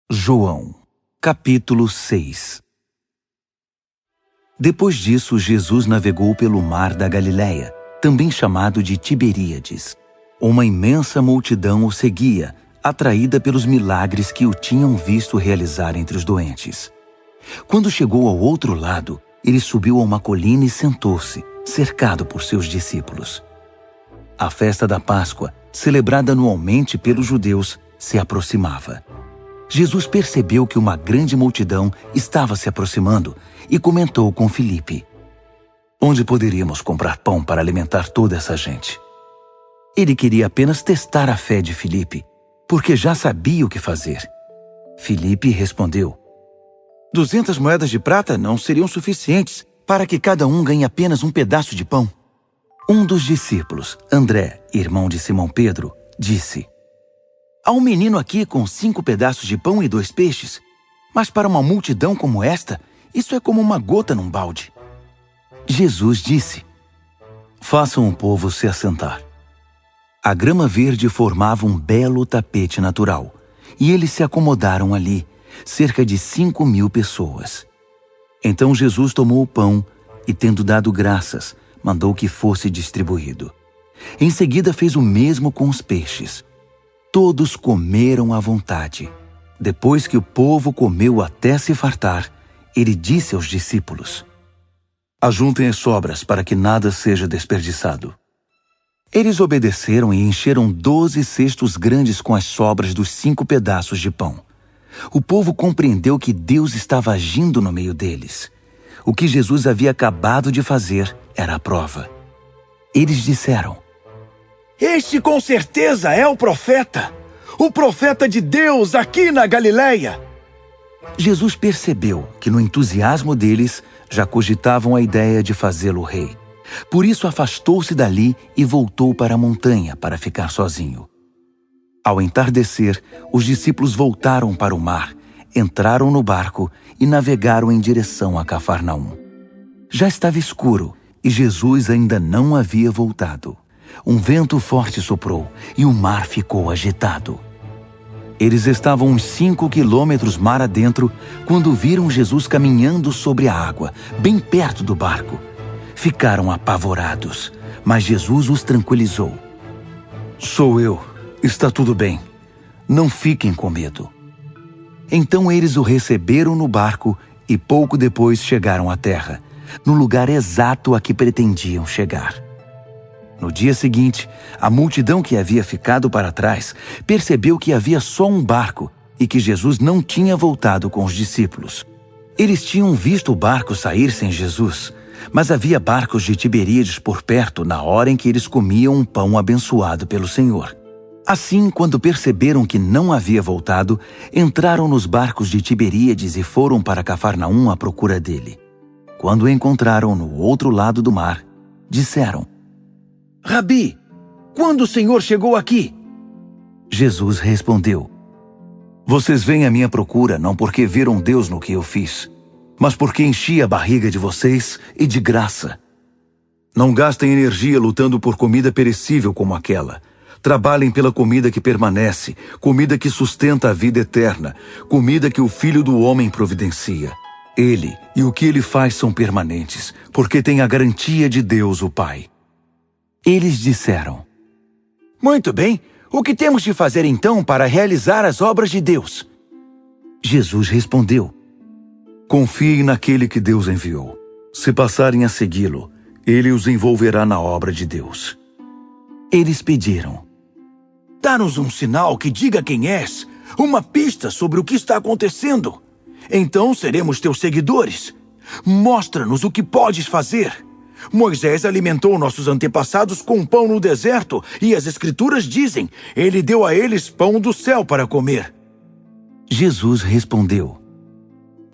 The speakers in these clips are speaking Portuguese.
João, capítulo 6. Depois disso, Jesus navegou pelo mar da Galileia, também chamado de Tiberíades. Uma imensa multidão o seguia, atraída pelos milagres que o tinham visto realizar entre os doentes. Quando chegou ao outro lado, ele subiu a uma colina e sentou-se, cercado por seus discípulos. A festa da Páscoa, celebrada anualmente pelos judeus, se aproximava. Jesus percebeu que uma grande multidão estava se aproximando e comentou com Filipe: "Onde poderíamos comprar pão para alimentar toda essa gente?" Ele queria apenas testar a fé de Filipe, porque já sabia o que fazer. Filipe respondeu: 200 moedas de prata não seriam suficientes para que cada um ganhe apenas um pedaço de pão. Um dos discípulos, André, irmão de Simão Pedro, disse: "Há um menino aqui com 5 pedaços de pão e 2 peixes, mas para uma multidão como esta, isso é como uma gota num balde." Jesus disse: "Façam o povo se assentar." A grama verde formava um belo tapete natural, e eles se acomodaram ali, cerca de 5.000 pessoas. Então Jesus tomou o pão e, tendo dado graças, mandou que fosse distribuído. Em seguida fez o mesmo com os peixes. Todos comeram à vontade. Depois que o povo comeu até se fartar, ele disse aos discípulos: "Ajuntem as sobras para que nada seja desperdiçado." Eles obedeceram e encheram 12 cestos grandes com as sobras dos 5 pedaços de pão. O povo compreendeu que Deus estava agindo no meio deles. O que Jesus havia acabado de fazer era a prova. Eles disseram: "Este com certeza é o profeta de Deus aqui na Galileia." Jesus percebeu que no entusiasmo deles já cogitavam a ideia de fazê-lo rei. Por isso afastou-se dali e voltou para a montanha para ficar sozinho. Ao entardecer, os discípulos voltaram para o mar, entraram no barco e navegaram em direção a Cafarnaum. Já estava escuro e Jesus ainda não havia voltado. Um vento forte soprou e o mar ficou agitado. Eles estavam uns 5 quilômetros mar adentro quando viram Jesus caminhando sobre a água, bem perto do barco. Ficaram apavorados, mas Jesus os tranquilizou. "Sou eu, está tudo bem. Não fiquem com medo." Então eles o receberam no barco e pouco depois chegaram à terra, no lugar exato a que pretendiam chegar. No dia seguinte, a multidão que havia ficado para trás percebeu que havia só um barco e que Jesus não tinha voltado com os discípulos. Eles tinham visto o barco sair sem Jesus, mas havia barcos de Tiberíades por perto na hora em que eles comiam um pão abençoado pelo Senhor. Assim, quando perceberam que não havia voltado, entraram nos barcos de Tiberíades e foram para Cafarnaum à procura dele. Quando o encontraram no outro lado do mar, disseram: "Rabi, quando o Senhor chegou aqui?" Jesus respondeu: "Vocês vêm à minha procura não porque viram Deus no que eu fiz, mas porque enchi a barriga de vocês e de graça. Não gastem energia lutando por comida perecível como aquela. Trabalhem pela comida que permanece, comida que sustenta a vida eterna, comida que o Filho do Homem providencia. Ele e o que ele faz são permanentes, porque tem a garantia de Deus, o Pai." Eles disseram: "Muito bem, o que temos de fazer então para realizar as obras de Deus?" Jesus respondeu: "Confiem naquele que Deus enviou. Se passarem a segui-lo, ele os envolverá na obra de Deus." Eles pediram: "Dá-nos um sinal que diga quem és, uma pista sobre o que está acontecendo. Então seremos teus seguidores. Mostra-nos o que podes fazer. Moisés alimentou nossos antepassados com pão no deserto, e as Escrituras dizem: ele deu a eles pão do céu para comer." Jesus respondeu: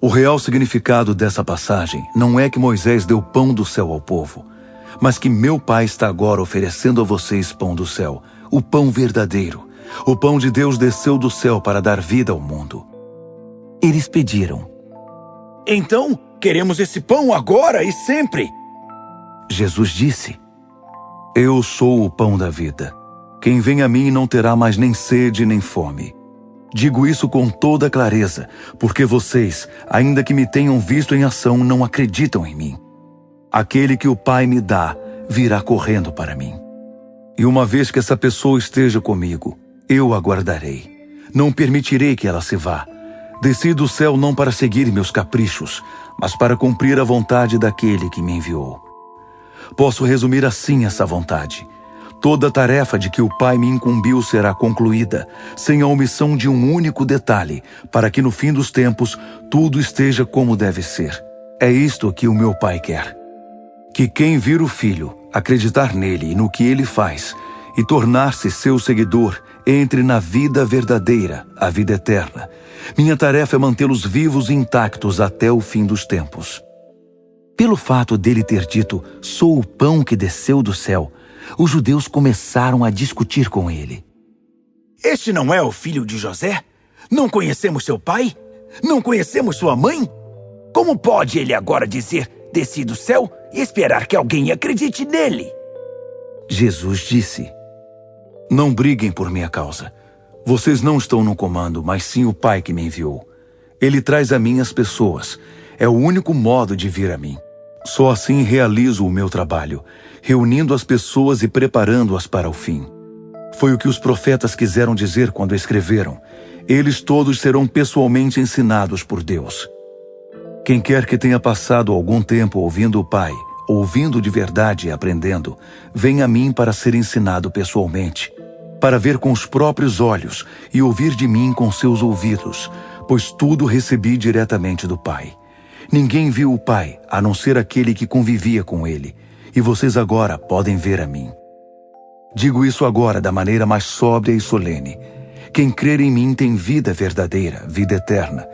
"O real significado dessa passagem não é que Moisés deu pão do céu ao povo, mas que meu Pai está agora oferecendo a vocês pão do céu, o pão verdadeiro. O pão de Deus desceu do céu para dar vida ao mundo." Eles pediram: "Então, queremos esse pão agora e sempre." Jesus disse: "Eu sou o pão da vida. Quem vem a mim não terá mais nem sede nem fome. Digo isso com toda clareza, porque vocês, ainda que me tenham visto em ação, não acreditam em mim. Aquele que o Pai me dá, virá correndo para mim. E uma vez que essa pessoa esteja comigo, eu a guardarei. Não permitirei que ela se vá. Desci do céu não para seguir meus caprichos, mas para cumprir a vontade daquele que me enviou. Posso resumir assim essa vontade. Toda a tarefa de que o Pai me incumbiu será concluída, sem a omissão de um único detalhe, para que no fim dos tempos tudo esteja como deve ser. É isto que o meu Pai quer. Que quem vir o Filho, acreditar nele e no que ele faz, e tornar-se seu seguidor, entre na vida verdadeira, a vida eterna. Minha tarefa é mantê-los vivos e intactos até o fim dos tempos. Pelo fato dele ter dito, sou o pão que desceu do céu, os judeus começaram a discutir com ele. Este não é o filho de José? Não conhecemos seu pai? Não conhecemos sua mãe? Como pode ele agora dizer, desci do céu, e esperar que alguém acredite nele? Jesus disse, não briguem por minha causa. Vocês não estão no comando, mas sim o Pai que me enviou. Ele traz a mim as pessoas. É o único modo de vir a mim. Só assim realizo o meu trabalho, reunindo as pessoas e preparando-as para o fim. Foi o que os profetas quiseram dizer quando escreveram. Eles todos serão pessoalmente ensinados por Deus. Quem quer que tenha passado algum tempo ouvindo o Pai, ouvindo de verdade e aprendendo, vem a mim para ser ensinado pessoalmente, para ver com os próprios olhos e ouvir de mim com seus ouvidos, pois tudo recebi diretamente do Pai. Ninguém viu o Pai, a não ser aquele que convivia com ele, e vocês agora podem ver a mim. Digo isso agora da maneira mais sóbria e solene. Quem crer em mim tem vida verdadeira, vida eterna.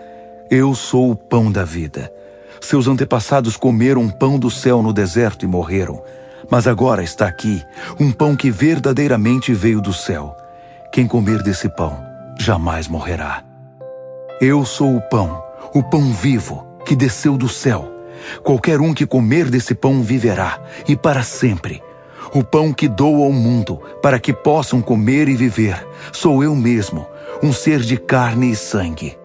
Eu sou o pão da vida. Seus antepassados comeram pão do céu no deserto e morreram, mas agora está aqui um pão que verdadeiramente veio do céu. Quem comer desse pão jamais morrerá. Eu sou o pão vivo, que desceu do céu. Qualquer um que comer desse pão viverá, e para sempre. O pão que dou ao mundo, para que possam comer e viver, sou eu mesmo, um ser de carne e sangue.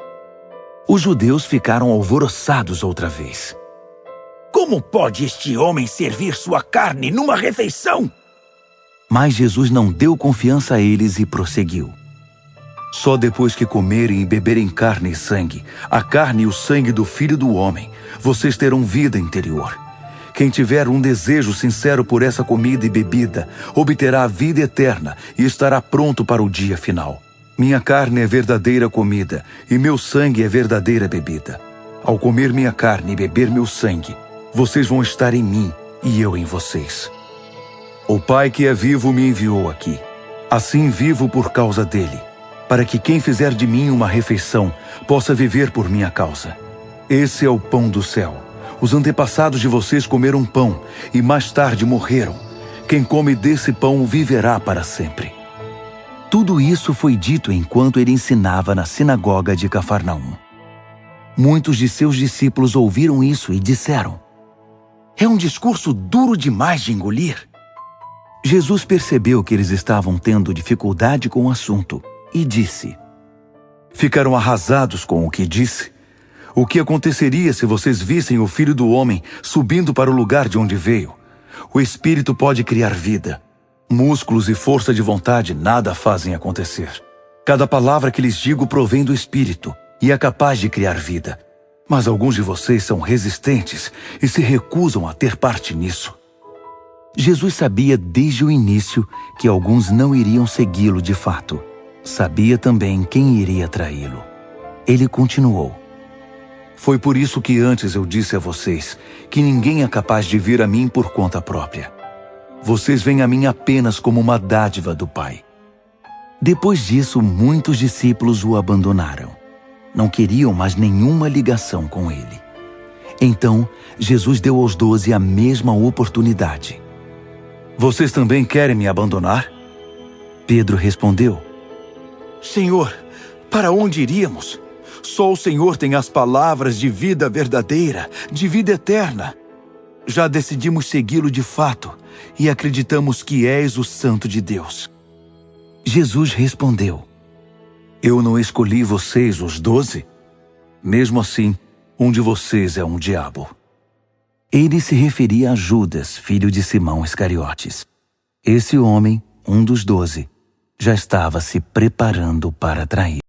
Os judeus ficaram alvoroçados outra vez. Como pode este homem servir sua carne numa refeição? Mas Jesus não deu confiança a eles e prosseguiu. Só depois que comerem e beberem carne e sangue, a carne e o sangue do Filho do Homem, vocês terão vida interior. Quem tiver um desejo sincero por essa comida e bebida, obterá a vida eterna e estará pronto para o dia final. Minha carne é verdadeira comida e meu sangue é verdadeira bebida. Ao comer minha carne e beber meu sangue, vocês vão estar em mim e eu em vocês. O Pai que é vivo me enviou aqui. Assim vivo por causa dele, para que quem fizer de mim uma refeição possa viver por minha causa. Esse é o pão do céu. Os antepassados de vocês comeram pão e mais tarde morreram. Quem come desse pão viverá para sempre. Tudo isso foi dito enquanto ele ensinava na sinagoga de Cafarnaum. Muitos de seus discípulos ouviram isso e disseram: é um discurso duro demais de engolir. Jesus percebeu que eles estavam tendo dificuldade com o assunto e disse: ficaram arrasados com o que disse? O que aconteceria se vocês vissem o Filho do Homem subindo para o lugar de onde veio? O Espírito pode criar vida. Músculos e força de vontade nada fazem acontecer. Cada palavra que lhes digo provém do Espírito e é capaz de criar vida. Mas alguns de vocês são resistentes e se recusam a ter parte nisso. Jesus sabia desde o início que alguns não iriam segui-lo de fato. Sabia também quem iria traí-lo. Ele continuou: foi por isso que antes eu disse a vocês que ninguém é capaz de vir a mim por conta própria. Vocês vêm a mim apenas como uma dádiva do Pai. Depois disso, muitos discípulos o abandonaram. Não queriam mais nenhuma ligação com ele. Então, Jesus deu aos 12 a mesma oportunidade. Vocês também querem me abandonar? Pedro respondeu: Senhor, para onde iríamos? Só o Senhor tem as palavras de vida verdadeira, de vida eterna. Já decidimos segui-lo de fato e acreditamos que és o Santo de Deus. Jesus respondeu: Eu não escolhi vocês, os 12? Mesmo assim, um de vocês é um diabo. Ele se referia a Judas, filho de Simão Iscariotes. Esse homem, um dos 12, já estava se preparando para trair.